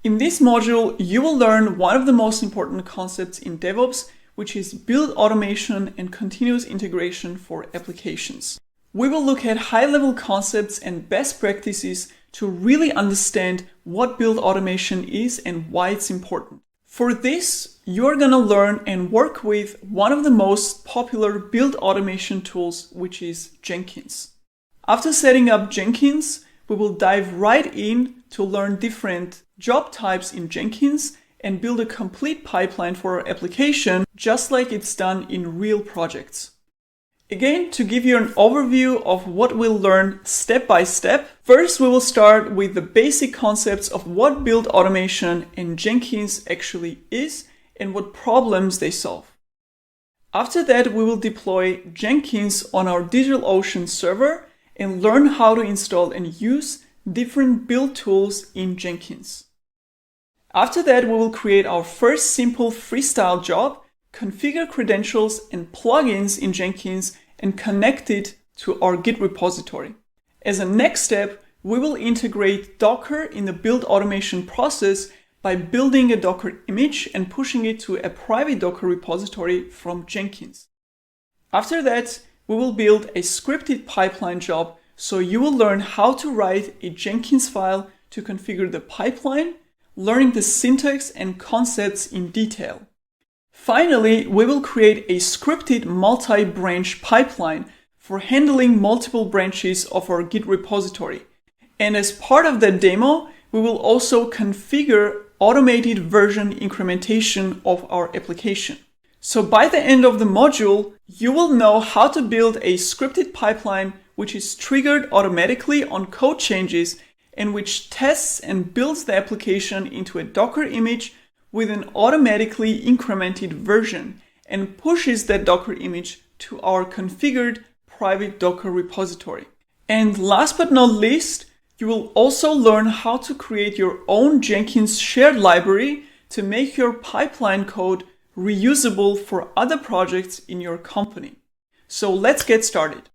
In this module, you will learn one of the most important concepts in DevOps, which is build automation and continuous integration for applications. We will look at high-level concepts and best practices to really understand what build automation is and why it's important. For this, you're going to learn and work with one of the most popular build automation tools, which is Jenkins. After setting up Jenkins, we will dive right in to learn different job types in Jenkins and build a complete pipeline for our application, just like it's done in real projects. Again, to give you an overview of what we'll learn step by step, first we will start with the basic concepts of what build automation and Jenkins actually is and what problems they solve. After that, we will deploy Jenkins on our DigitalOcean server and learn how to install and use different build tools in Jenkins. After that, we will create our first simple freestyle job, configure credentials and plugins in Jenkins, and connect it to our Git repository. As a next step, we will integrate Docker in the build automation process by building a Docker image and pushing it to a private Docker repository from Jenkins. After that, we will build a scripted pipeline job, so you will learn how to write a Jenkins file to configure the pipeline, learning the syntax and concepts in detail. Finally, we will create a scripted multi-branch pipeline for handling multiple branches of our Git repository. And as part of that demo, we will also configure automated version incrementation of our application. So by the end of the module, you will know how to build a scripted pipeline which is triggered automatically on code changes and which tests and builds the application into a Docker image with an automatically incremented version and pushes that Docker image to our configured private Docker repository. And last but not least, you will also learn how to create your own Jenkins shared library to make your pipeline code reusable for other projects in your company. So let's get started.